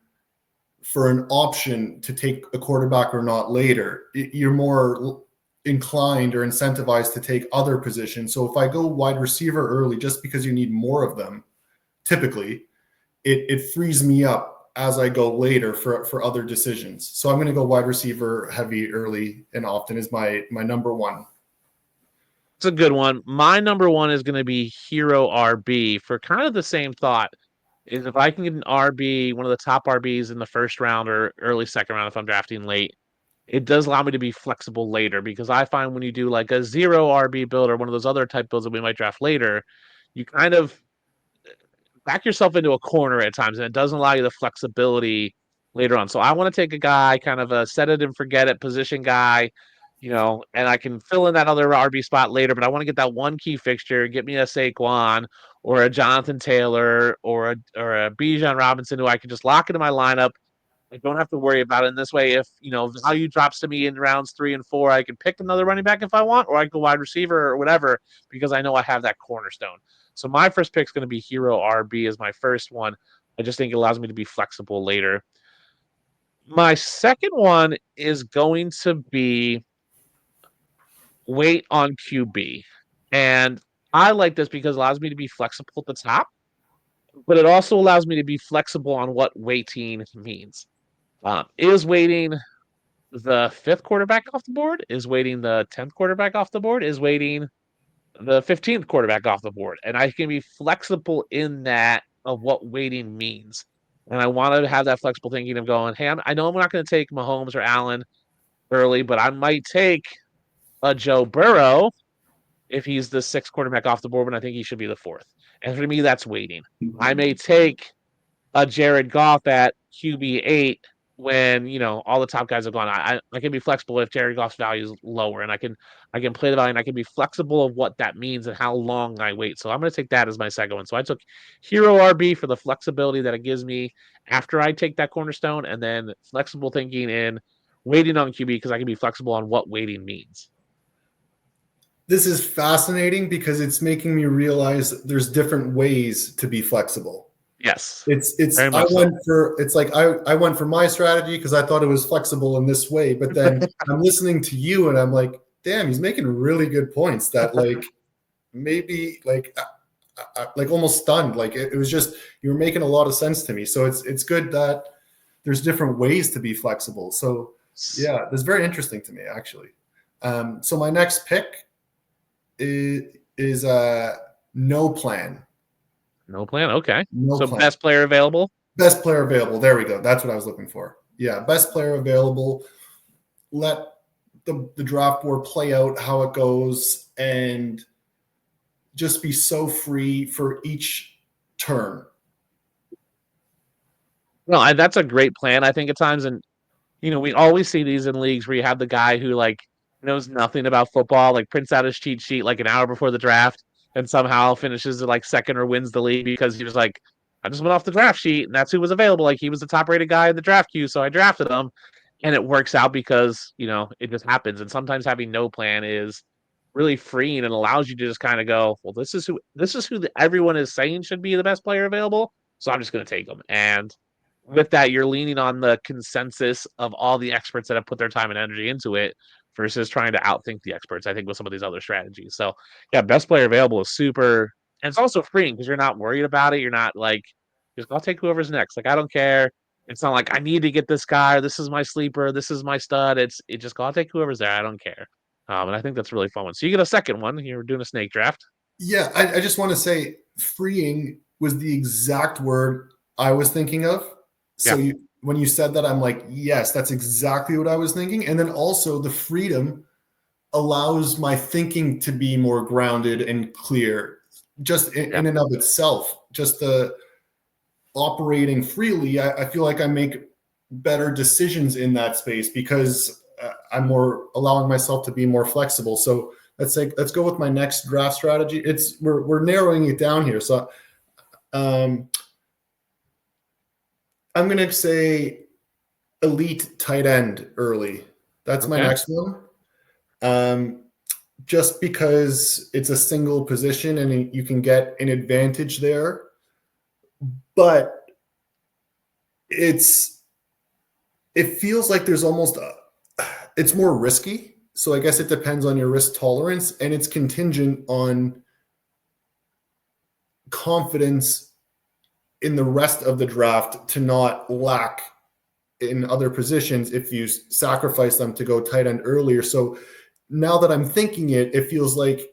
for an option to take a quarterback or not later. You're more inclined or incentivized to take other positions. So if I go wide receiver early, just because you need more of them, typically, it frees me up as I go later for other decisions. So I'm going to go wide receiver heavy early and often is my number one. It's a good one. My number one is going to be Hero RB for kind of the same thought. Is if I can get an RB, one of the top RBs in the first round or early second round if I'm drafting late, it does allow me to be flexible later because I find when you do like a 0 RB build or one of those other type builds that we might draft later, you kind of back yourself into a corner at times and it doesn't allow you the flexibility later on. So I want to take a guy, kind of a set it and forget it position guy, and I can fill in that other RB spot later, but I want to get that one key fixture, get me a Saquon or a Jonathan Taylor or a Bijan Robinson who I can just lock into my lineup. I don't have to worry about it in this way. If value drops to me in rounds 3 and 4, I can pick another running back if I want, or I can go wide receiver or whatever because I know I have that cornerstone. So my first pick is going to be Hero RB as my first one. I just think it allows me to be flexible later. My second one is going to be wait on QB. And I like this because it allows me to be flexible at the top, but it also allows me to be flexible on what waiting means. Is waiting the 5th quarterback off the board? Is waiting the 10th quarterback off the board? Is waiting the 15th quarterback off the board? And I can be flexible in that of what waiting means. And I want to have that flexible thinking of going, hey, I know I'm not going to take Mahomes or Allen early, but I might take a Joe Burrow if he's the 6th quarterback off the board when I think he should be the 4th. And for me, that's waiting. I may take a Jared Goff at QB8 when all the top guys have gone. I can be flexible if Jared Goff's value is lower, and I can play the value, and I can be flexible of what that means and how long I wait. So I'm going to take that as my second one. So I took Hero RB for the flexibility that it gives me after I take that cornerstone, and then flexible thinking in waiting on QB because I can be flexible on what waiting means. This is fascinating because it's making me realize there's different ways to be flexible. Yes. I went for my strategy because I thought it was flexible in this way, but then I'm listening to you and I'm like, damn, he's making really good points that maybe almost stunned. It was just, you were making a lot of sense to me. So it's good that there's different ways to be flexible. So yeah, that's very interesting to me actually. So my next pick is no plan. No plan. Okay. No plan. Best player available. Best player available. There we go. That's what I was looking for. Yeah, best player available. Let the draft board play out how it goes and just be so free for each turn. No, that's a great plan. I think at times, and we always see these in leagues where you have the guy who knows nothing about football, prints out his cheat sheet an hour before the draft and somehow finishes at second or wins the league because he was I just went off the draft sheet and that's who was available. He was the top rated guy in the draft queue, so I drafted him, and it works out because it just happens. And sometimes having no plan is really freeing and allows you to just kind of go, well, this is who everyone is saying should be the best player available, so I'm just going to take them. And with that, you're leaning on the consensus of all the experts that have put their time and energy into it versus trying to outthink the experts, I think, with some of these other strategies. So, yeah, best player available is super. And it's also freeing because you're not worried about it. You're not just I'll take whoever's next. I don't care. It's not I need to get this guy, or this is my sleeper, this is my stud. It just I'll take whoever's there. I don't care. And I think that's a really fun one. So you get a second one. You're doing a snake draft. Yeah, I just want to say freeing was the exact word I was thinking of. So when you said that, I'm like, yes, that's exactly what I was thinking. And then also the freedom allows my thinking to be more grounded and clear just in and of itself. Just the operating freely, I feel like I make better decisions in that space because I'm more allowing myself to be more flexible. So let's go with my next draft strategy. We're narrowing it down here. So I'm going to say elite tight end early. That's my next one. Just because it's a single position and you can get an advantage there. But it feels like there's almost it's more risky So I guess it depends on your risk tolerance, and it's contingent on confidence in the rest of the draft to not lack in other positions if you sacrifice them to go tight end earlier. So now that I'm thinking it, it feels like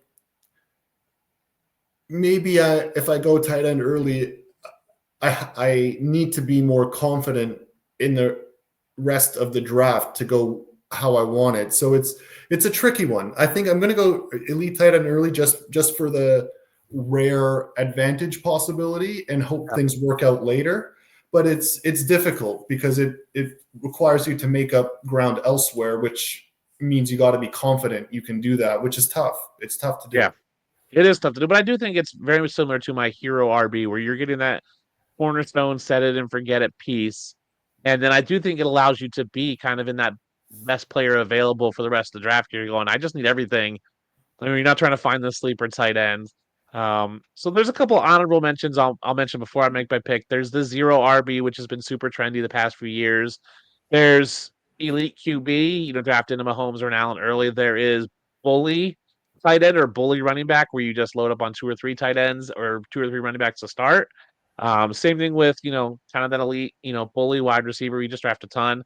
maybe if I go tight end early, I need to be more confident in the rest of the draft to go how I want it. So it's a tricky one. I think I'm going to go elite tight end early just for the rare advantage possibility and hope things work out later. But it's difficult because it requires you to make up ground elsewhere, which means you got to be confident you can do that, which is tough. It's tough to do. Yeah, it is tough to do, but I do think it's very much similar to my hero RB, where you're getting that cornerstone, set it and forget it piece. And then I do think it allows you to be kind of in that best player available for the rest of the draft. You're going, I just need everything. I mean, you're not trying to find the sleeper tight end. So there's a couple honorable mentions I'll mention before I make my pick. There's the zero RB, which has been super trendy the past few years. There's elite QB, draft into Mahomes or an Allen early. There is bully tight end or bully running back, where you just load up on 2 or 3 tight ends or 2 or 3 running backs to start. Same thing with, kind of that elite, bully wide receiver. You just draft a ton.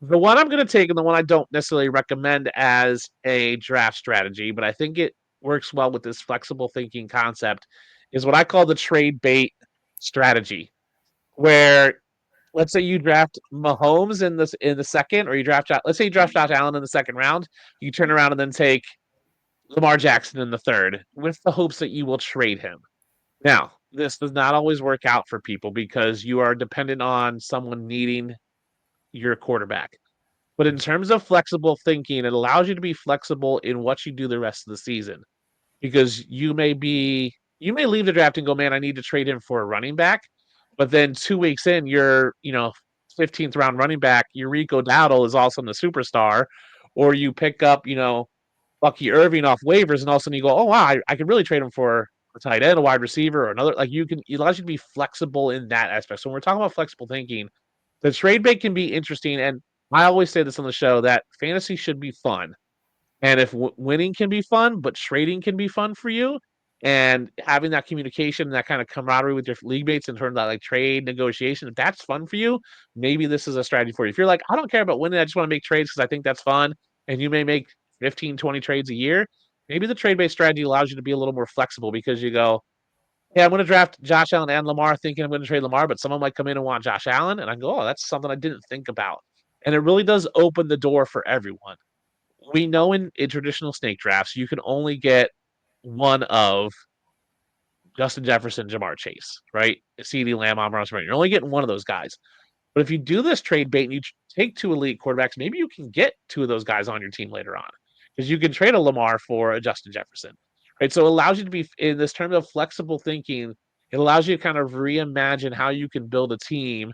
The one I'm going to take, and the one I don't necessarily recommend as a draft strategy, but I think it works well with this flexible thinking concept, is what I call the trade bait strategy, where let's say you draft Mahomes in the second, or let's say you draft Josh Allen in the second round, you turn around and then take Lamar Jackson in the third with the hopes that you will trade him. Now, this does not always work out for people because you are dependent on someone needing your quarterback. But in terms of flexible thinking, it allows you to be flexible in what you do the rest of the season, because you may leave the draft and go, man, I need to trade him for a running back. But then 2 weeks in, your 15th round running back, Eureka Dowdle, is all of a sudden a superstar, or you pick up Bucky Irving off waivers, and all of a sudden you go, oh wow, I could really trade him for a tight end, a wide receiver, or another. Like it allows you to be flexible in that aspect. So when we're talking about flexible thinking, the trade bait can be interesting. And I always say this on the show, that fantasy should be fun. And if winning can be fun, but trading can be fun for you, and having that communication and that kind of camaraderie with your league mates in terms of that like trade negotiation, if that's fun for you, maybe this is a strategy for you. If you're like, I don't care about winning, I just want to make trades because I think that's fun, and you may make 15, 20 trades a year, maybe the trade-based strategy allows you to be a little more flexible, because you go, yeah, I'm going to draft Josh Allen and Lamar thinking I'm going to trade Lamar, but someone might come in and want Josh Allen, and I go, oh, that's something I didn't think about. And it really does open the door for everyone. We know in traditional snake drafts, you can only get one of Justin Jefferson, Jamar Chase, right? CeeDee Lamb, Amon-Ra St. Brown. You're only getting one of those guys. But if you do this trade bait and you take 2 elite quarterbacks, maybe you can get 2 of those guys on your team later on, because you can trade a Lamar for a Justin Jefferson, right? So it allows you to be, in this term of flexible thinking, it allows you to kind of reimagine how you can build a team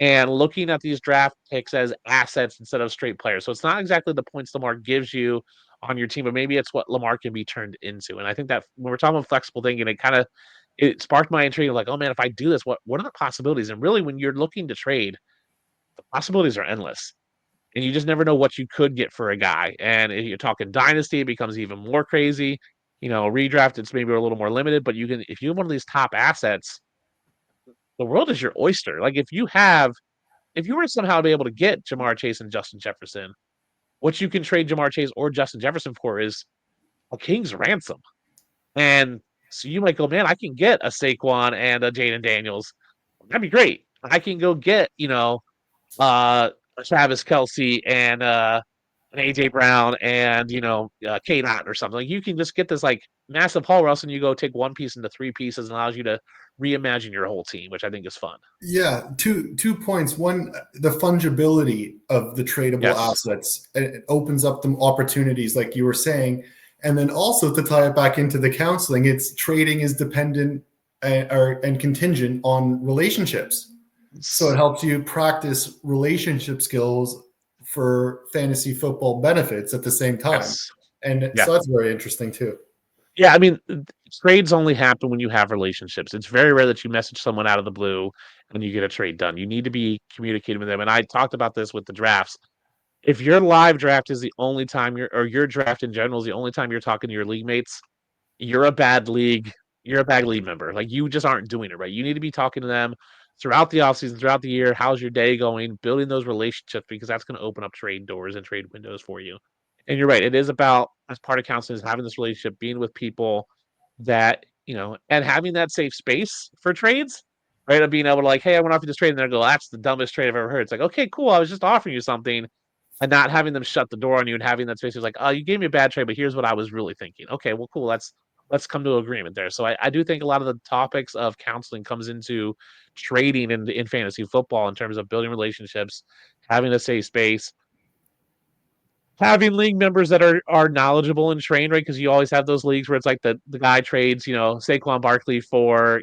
and looking at these draft picks as assets instead of straight players. So it's not exactly the points Lamar gives you on your team, but maybe it's what Lamar can be turned into. And I think that when we're talking about flexible thinking, it sparked my intrigue of like, oh man, if I do this, what are the possibilities? And really, when you're looking to trade, the possibilities are endless. And you just never know what you could get for a guy. And if you're talking dynasty, it becomes even more crazy. Redraft, it's maybe a little more limited, but if you have one of these top assets, the world is your oyster. Like if you were to somehow be able to get Jamar Chase and Justin Jefferson, what you can trade Jamar Chase or Justin Jefferson for is a king's ransom. And so you might go, man, I can get a Saquon and a Jaden Daniels. That'd be great. I can go get, Travis Kelce and an AJ Brown and K Dot or something. Like you can just get this like massive haul, or else and you go take one piece into 3 pieces, and allows you to reimagine your whole team, which I think is fun. Yeah, two points. One, the fungibility of the tradable assets. It opens up the opportunities, like you were saying. And then also to tie it back into the counseling, it's trading is dependent and contingent on relationships. So it helps you practice relationship skills for fantasy football benefits at the same time. And so that's very interesting too. Yeah, I mean, trades only happen when you have relationships. It's very rare that you message someone out of the blue and you get a trade done. You need to be communicating with them. And I talked about this with the drafts. if your live draft is the only time or your draft in general is the only time you're talking to your league mates, you're a bad league. You're a bad league member. Like, you just aren't doing it right. You need to be talking to them throughout the offseason, throughout the year. How's your day going? Building those relationships, because that's going to open up trade doors and trade windows for you. And you're right. It is about, as part of counseling, is having this relationship, being with people that, and having that safe space for trades, right? Of being able to, like, hey, I went off this trade, and they'll go, that's the dumbest trade I've ever heard. It's like, okay, cool. I was just offering you something, and not having them shut the door on you, and having that space is like, oh, you gave me a bad trade, but here's what I was really thinking. Okay, well, cool. Let's come to an agreement there. So I do think a lot of the topics of counseling comes into trading in fantasy football, in terms of building relationships, having a safe space, having league members that are knowledgeable and trained, right? Because you always have those leagues where it's like the guy trades, Saquon Barkley for,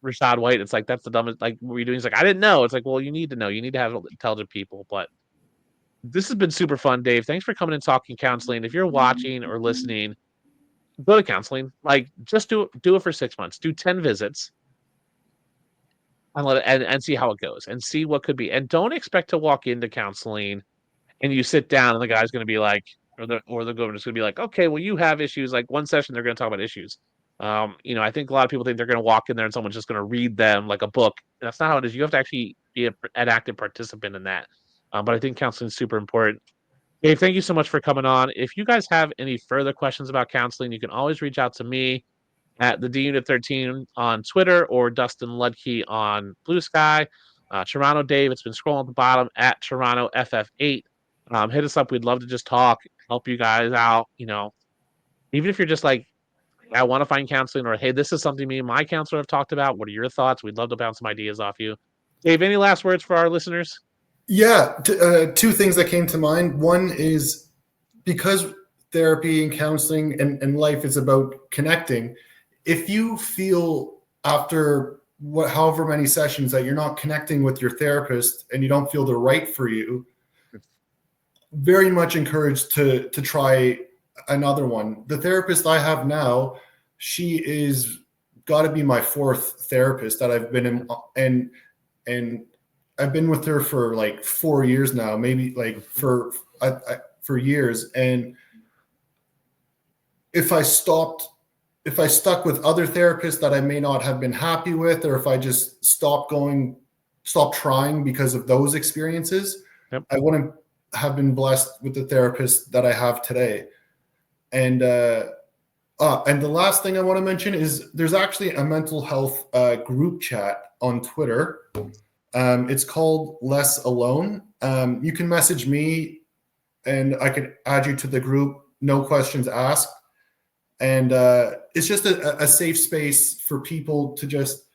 Rashad White. It's like, that's the dumbest, like, what are you doing? He's like, I didn't know. It's like, well, you need to know. You need to have intelligent people. But this has been super fun, Dave. Thanks for coming and talking counseling. If you're watching or listening, go to counseling. Like, just do it for 6 months. Do 10 visits and let it and see how it goes, and see what could be. And don't expect to walk into counseling and you sit down and the guy's going to be like, or the governor's going to be like, okay, well, you have issues. Like, one session, they're going to talk about issues. I think a lot of people think they're going to walk in there and someone's just going to read them like a book. And that's not how it is. You have to actually be an active participant in that. But I think counseling is super important. Dave, thank you so much for coming on. If you guys have any further questions about counseling, you can always reach out to me at the D Unit 13 on Twitter, or Dustin Ludke on Blue Sky. Toronto Dave, it's been scrolling at the bottom, at Toronto FF8. Hit us up. We'd love to just talk, help you guys out. Even if you're just like, I want to find counseling, or hey, this is something me and my counselor have talked about. What are your thoughts? We'd love to bounce some ideas off you. Dave, any last words for our listeners? Yeah, two things that came to mind. One is, because therapy and counseling and life is about connecting, if you feel after however many sessions that you're not connecting with your therapist and you don't feel they're right for you, very much encouraged to try another one. The therapist I have now, she is got to be my fourth therapist that I've been in, and I've been with her for like 4 years now, maybe like for years. And if I stuck with other therapists that I may not have been happy with, or if I just stopped trying because of those experiences, Yep. I wouldn't have been blessed with the therapist that I have today. And the last thing I want to mention is, there's actually a mental health group chat on Twitter. It's called Less Alone. You can message me and I can add you to the group, no questions asked. And it's just a safe space for people to just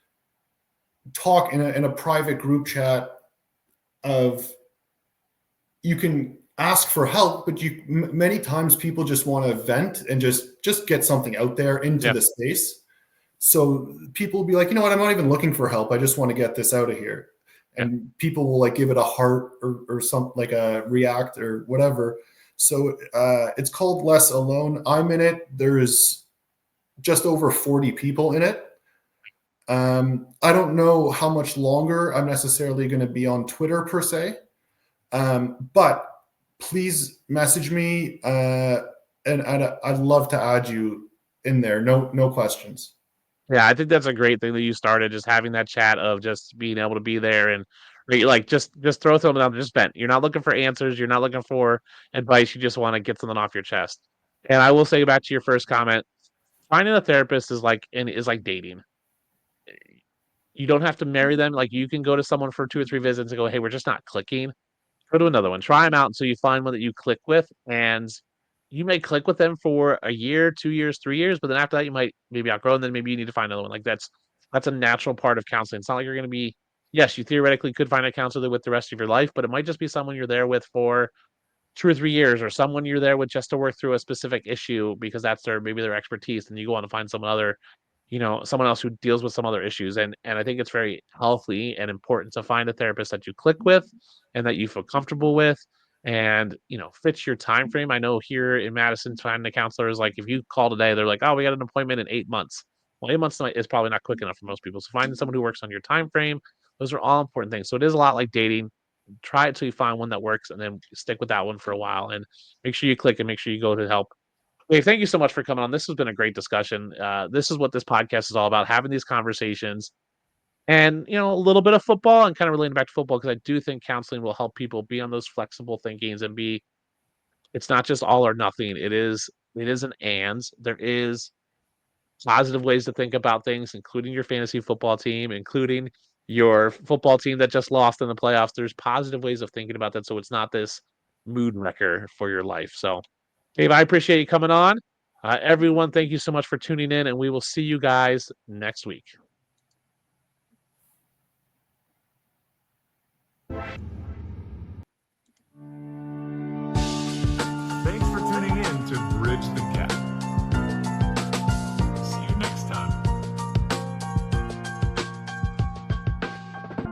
talk in a private group chat of, you can ask for help, but many times people just want to vent and just get something out there into the space. So people will be like, you know what, I'm not even looking for help. I just want to get this out of here. And people will like give it a heart or something, like a react or whatever. So it's called Less Alone. I'm in it. There is just over 40 people in it. I don't know how much longer I'm necessarily going to be on Twitter per se. But please message me, and I'd love to add you in there. No questions. Yeah, I think that's a great thing that you started, just having that chat of just being able to be there and like just throw something out there, just vent. You're not looking for answers. You're not looking for advice. You just want to get something off your chest. And I will say, back to your first comment, finding a therapist is like dating. You don't have to marry them. Like, you can go to someone for 2 or 3 visits and go, hey, we're just not clicking. Go to another one. Try them out until you find one that you click with, and you may click with them for a year, 2 years, 3 years, but then after that you might maybe outgrow, and then maybe you need to find another one. Like, that's a natural part of counseling. It's not like you're going to be, yes, you theoretically could find a counselor with the rest of your life, but it might just be someone you're there with for 2 or 3 years, or someone you're there with just to work through a specific issue because that's maybe their expertise, and you go on to find someone else who deals with some other issues. And I think it's very healthy and important to find a therapist that you click with and that you feel comfortable with, and fits your time frame. I know here in Madison, finding a counselor is like, if you call today, they're like, oh, we got an appointment in 8 months. Well, 8 months is probably not quick enough for most people. So finding someone who works on your time frame, those are all important things. So it is a lot like dating. try it till you find one that works, and then stick with that one for a while. And make sure you click and make sure you go to help. Dave, thank you so much for coming on. This has been a great discussion. This is what this podcast is all about, having these conversations and, a little bit of football and kind of relating back to football, because I do think counseling will help people be on those flexible thinkings and it's not just all or nothing. It is an and. There is positive ways to think about things, including your fantasy football team, including your football team that just lost in the playoffs. There's positive ways of thinking about that, so it's not this mood wrecker for your life. So, Dave, I appreciate you coming on. Everyone, thank you so much for tuning in, and we will see you guys next week.